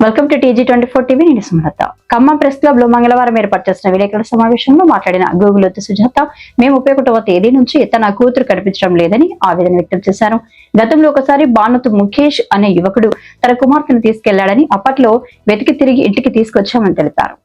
Welcome to TG24 TV. నేను Sumalatha. Khammam press club లో మంగళవారం ఏర్పాటు చేసిన విలేకరుల సమావేశంలో మాట్లాడిన గూగులొత్తి సుజాత మే 31వ తేదీ నుంచి తన కూతురు కనిపించడం లేదని ఆవేదన వ్యక్తం చేశారు. గతంలో ఒకసారి బానుతు ముఖేష్ అనే యువకుడు తన కుమార్తెను తీసుకెళ్లాడని, అప్పట్లో వెతికి తిరిగి ఇంటికి తీసుకొచ్చామని తెలిపారు.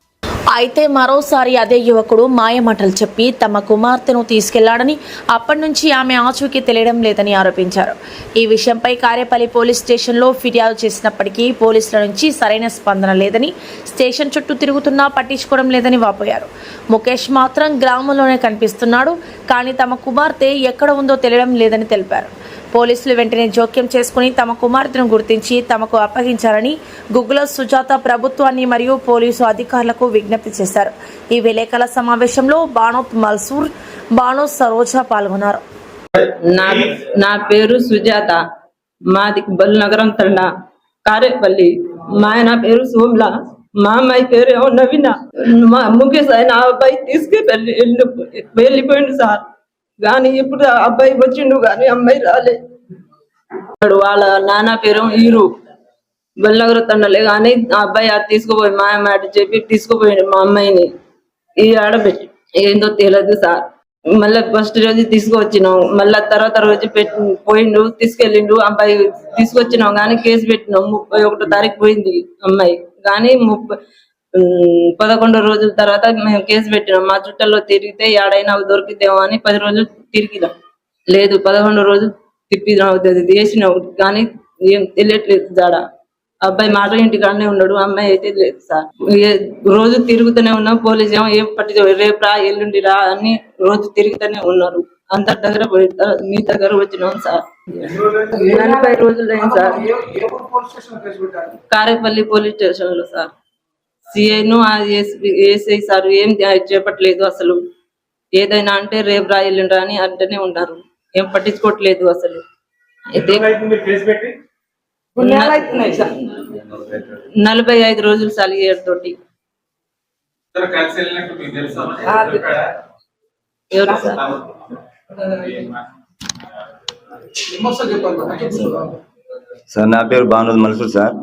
అయితే మరోసారి అదే యువకుడు మాయమాటలు చెప్పి తమ కుమార్తెను తీసుకెళ్లాడని, అప్పటి నుంచి ఆమె ఆచూకీ తెలియడం లేదని ఆరోపించారు. ఈ విషయంపై కారేపల్లి పోలీస్ స్టేషన్లో ఫిర్యాదు చేసినప్పటికీ పోలీసుల నుంచి సరైన స్పందన లేదని, స్టేషన్ చుట్టూ తిరుగుతున్నా పట్టించుకోవడం లేదని వాపోయారు. ముఖేష్ మాత్రం గ్రామంలోనే కనిపిస్తున్నాడు, కానీ తమ కుమార్తె ఎక్కడ ఉందో తెలియడం లేదని తెలిపారు. పోలీసులు వెంటనే జోక్యం చేసుకుని తమ కుమార్తెను గుర్తించి తమకు అప్పగించాలని గుగ్గులొత్తి సుజాత ప్రభుత్వాన్ని మరియు పోలీసు అధికారులకు విజ్ఞప్తి చేశారు. ఈ విలేకరుల సమావేశంలో బానోత్ మల్సూర్, బానోత్ సరోజ పాల్గొన్నారు. నా పేరు సుజాత, మాది బల్నగరం తండ, కారేపల్లి. మా ఆయన పేరు సోమ్లా, మా అమ్మాయి పేరు ఏమో నవీన. మా ముఖేష్ ఆయన అబ్బాయి తీసుకెళ్ళి వెళ్ళిపోయిండు సార్, కానీ ఇప్పుడు అబ్బాయి వచ్చిండు కానీ అమ్మాయి రాలే. వాళ్ళ నాన్న పేరు హీరో, బల్నగరం తండలే, కానీ ఆ అబ్బాయి అది తీసుకుపోయి మా మాట చెప్పి తీసుకుపోయిండు మా అమ్మాయిని. ఈ ఆడబెట్టి ఏందో తెలియదు సార్. మళ్ళీ ఫస్ట్ రోజు తీసుకువచ్చినాం, మళ్ళా తర్వాత రోజు పోయిండు, తీసుకెళ్ళిండు. అబ్బాయి తీసుకొచ్చినాం కానీ కేసు పెట్టినాం. 31వ తారీఖు పోయింది అమ్మాయి, కానీ 11 రోజుల తర్వాత మేము కేసు పెట్టినాం. మా చుట్టల్లో తిరిగితే ఏడైనా దొరికిద్దామో అని 10 రోజులు తిరిగినాం, లేదు 11 రోజులు తిప్పినాం, వేసినాం, కానీ ఏం తెలియట్లేదు జాడ. అబ్బాయి మాట ఇంటికాడనే ఉన్నాడు, అమ్మాయి అయితే లేదు సార్. రోజు తిరుగుతూనే ఉన్నాం. పోలీసు ఏమో ఏం పట్టించు, రేపు రా ఎల్లుండి రా అని రోజు తిరుగుతూనే ఉన్నారు. అందరి దగ్గర పోయి మీ దగ్గర వచ్చినాం సార్. 40 రోజులు అయింది సార్. కారేపల్లి పోలీస్ స్టేషన్ లో సార్. సిఐను ఏసై సార్ ఏం చేపట్టలేదు అసలు. ఏదైనా అంటే రేపు రా ఎల్లుండి రా అని అంటనే ఉన్నారు, ఏం పట్టించుకోవట్లేదు అసలు. అయితే 45 రోజులు సార్ తోటి. ఎవరు సార్? సార్ నా పేరు బానోత్ మల్సూర్ సార్,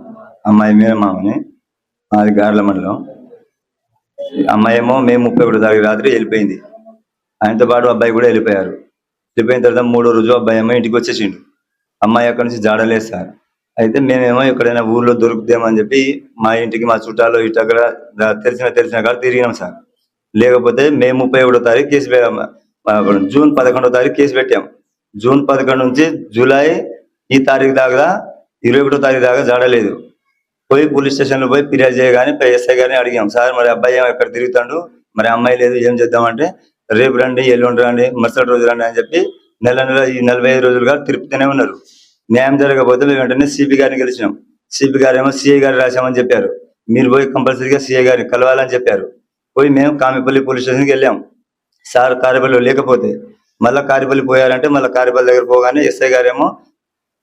అమ్మాయి మేర మామని, అది గార్ల మండలం. అమ్మాయి ఏమో మే 31వ తారీఖు రాత్రి వెళ్ళిపోయింది. ఆయనతో పాటు అబ్బాయి కూడా వెళ్ళిపోయారు. వెళ్ళిపోయిన తర్వాత 3వ రోజు అబ్బాయి ఏమో ఇంటికి వచ్చేసిండు. అమ్మాయి అక్కడి నుంచి జాడలేదు సార్. అయితే మేమేమో ఎక్కడైనా ఊర్లో దొరుకుతామని చెప్పి మా ఇంటికి మా చుట్టాలు ఇటు అక్కడ తెలిసిన కాడ తిరిగినాం సార్. లేకపోతే మే 31వ తారీఖు కేసు జూన్ 11వ తారీఖు కేసు పెట్టాం. జూన్ 11 నుంచి జూలై ఈ తారీఖు దాకా 21వ తారీఖు దాకా జాడలేదు. పోయి పోలీస్ స్టేషన్లో పోయి ఫిర్యాదు చేయగానే ఎస్ఐ గారిని అడిగాం, సార్ మరి అబ్బాయి ఎక్కడ తిరుగుతాడు, మరి అమ్మాయి లేదు, ఏం చేద్దామంటే రేపు రండి, ఎల్లుండి రండి, మరుసటి రోజు రండి అని చెప్పి నెల ఈ 45 రోజులుగా తిరుపుతూనే ఉన్నారు. న్యాయం జరగకపోతే మేము వెంటనే సిపి గారిని గెలిచినాం. సిపి గారు ఏమో సిఐ గారు రాశామని చెప్పారు. మీరు పోయి కంపల్సరీగా సిఐ గారిని కలవాలని చెప్పారు. పోయి మేము కామిపల్లి పోలీస్ స్టేషన్కి వెళ్ళాం. సార్ కారేపల్లిలో లేకపోతే మళ్ళీ కారేపల్లి పోయారంటే మళ్ళీ కారేపల్లి దగ్గర పోగానే ఎస్ఐ గారేమో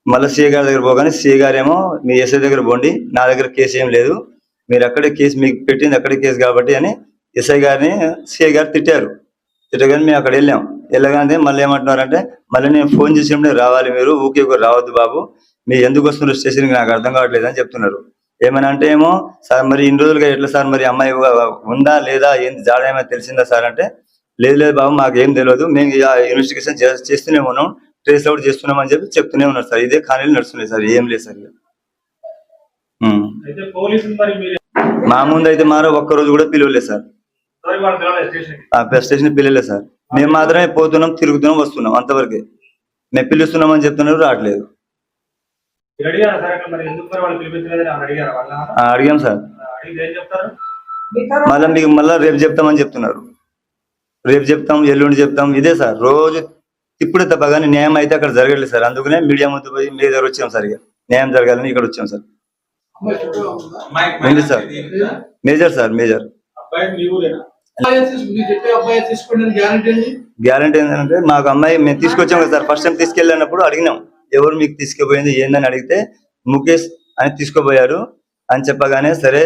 మళ్ళీ సిఐ గారి దగ్గర పోగానే సిఐ గారేమో మీ ఎస్ఐ దగ్గర పోండి, నా దగ్గర కేసు ఏం లేదు, మీరు అక్కడే కేసు మీకు పెట్టింది అక్కడే కేసు కాబట్టి అని ఎస్ఐ గారిని సిఐ గారు తిట్టారు. తిట్టగానే మేము అక్కడ వెళ్ళగానే మళ్ళీ ఏమంటున్నారంటే మళ్ళీ నేను ఫోన్ చేసినప్పుడు రావాలి, మీరు ఊకే రావద్దు బాబు, మీరు ఎందుకు వస్తున్నారు స్టేషన్కి నాకు అర్థం కావట్లేదు అని చెప్తున్నారు. ఏమైనా అంటే ఏమో సార్ మరి ఇన్ని రోజులుగా ఎట్లా సార్, మరి అమ్మాయి ఉందా లేదా, ఏంది జాడ ఏమైనా తెలిసిందా సార్ అంటే లేదు బాబు మాకు ఏం తెలియదు, మేము ఇన్వెస్టిగేషన్ చేస్తూనే ఉన్నాం, ట్రేస్ అవుట్ చేస్తున్నాం అని చెప్పి చెప్తూనే ఉన్నారు సార్. ఇదే ఖాళీలు నడుస్తున్నాయి సార్, ఏం లేదు సార్. మా ముందు అయితే మారో ఒక్కరోజు కూడా పిలవలేదు సార్, స్టేషన్ పిల్లలేదు సార్. మేము మాత్రమే పోతున్నాం, తిరుగుతున్నాం, వస్తున్నాం, అంతవరకే. మేము పిలుస్తున్నాం అని చెప్తున్నారు, రావట్లేదు. అడిగాం సార్, మళ్ళీ రేపు చెప్తామని చెప్తున్నారు. రేపు చెప్తాం, ఎల్లుండి చెప్తాం, ఇదే సార్ రోజు ఇప్పుడే తప్ప కానీ న్యాయం అయితే అక్కడ జరగలేదు సార్. అందుకనే మీడియా ముందు పోయి మీ దగ్గర వచ్చాం సార్, ఇక న్యాయం జరగాలని ఇక్కడ వచ్చాం సార్. ఉంది sir, major sir, major. Guarantee ఏంటంటే మాకు అమ్మాయి మేము తీసుకొచ్చాం కదా సార్. ఫస్ట్ టైం తీసుకెళ్ళినప్పుడు అడిగినాం, ఎవరు మీకు తీసుకుపోయింది ఏందని అడిగితే ముఖేష్ అని తీసుకుపోయారు అని చెప్పగానే సరే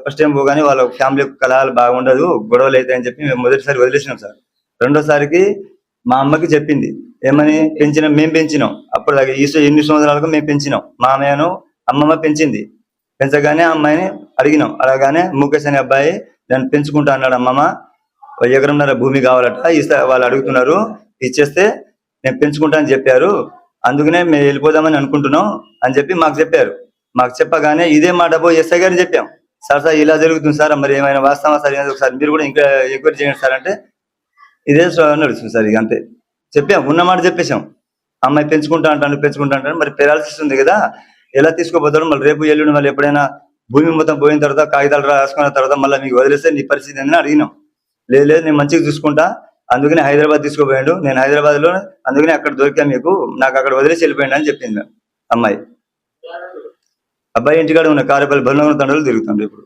ఫస్ట్ టైం పోగానే వాళ్ళ ఫ్యామిలీ కలహాలు బాగుండదు, గొడవలు అయితే అని చెప్పి మేము మొదటిసారి వదిలేసినాం సార్. రెండోసారికి మా అమ్మకి చెప్పింది, ఏమని మేము పెంచినాం, అప్పుడు ఎన్ని సంవత్సరాలకు మేము పెంచినాం, మా అమ్మను అమ్మమ్మ పెంచింది. పెంచగానే ఆ అమ్మాయిని అడిగినాం. అడగానే ముఖేష్ అనే అబ్బాయి నన్ను పెంచుకుంటా అన్నాడు. అమ్మమ్మ 1 ఎకరంన్నర భూమి కావాలట, వాళ్ళు అడుగుతున్నారు, ఇచ్చేస్తే నేను పెంచుకుంటా అని చెప్పారు, అందుకనే మేము వెళ్ళిపోదామని అనుకుంటున్నాం అని చెప్పి మాకు చెప్పారు. మాకు చెప్పగానే ఇదే మాట పోయి ఎస్ఐ గారిని చెప్పాం. సార్ ఇలా జరుగుతుంది సార్, మరి ఏమైనా వాస్తవా సార్, ఒకసారి మీరు కూడా ఇంకా ఎంక్వైరీ చేయండి సార్ అంటే ఇదే నడుస్తుంది సార్. ఇక అంతే చెప్పాం, ఉన్నమాట చెప్పేశాం. అమ్మాయి పెంచుకుంటా అంటాను, మరి పెరాలసిస్ ఉంది కదా, ఎలా తీసుకోపోతాడు, మళ్ళీ రేపు ఎల్లుండి మళ్ళీ ఎప్పుడైనా భూమి మొత్తం పోయిన తర్వాత కాగితాలు రాసుకున్న తర్వాత మళ్ళీ మీకు వదిలేస్తే నీ పరిస్థితి ఏందని అడిగినాం. లేదు నేను మంచిగా చూసుకుంటా, అందుకనే హైదరాబాద్ తీసుకోపోయాడు, నేను హైదరాబాద్ లో అందుకనే అక్కడ దొరికా మీకు, నాకు అక్కడ వదిలేసి వెళ్ళిపోయాడు అని చెప్పింది అమ్మాయి. అబ్బాయి ఇంటికాడ ఉన్న కారేపల్లి బలనగరం తండ్రులు తిరుగుతుండ్రు ఇప్పుడు.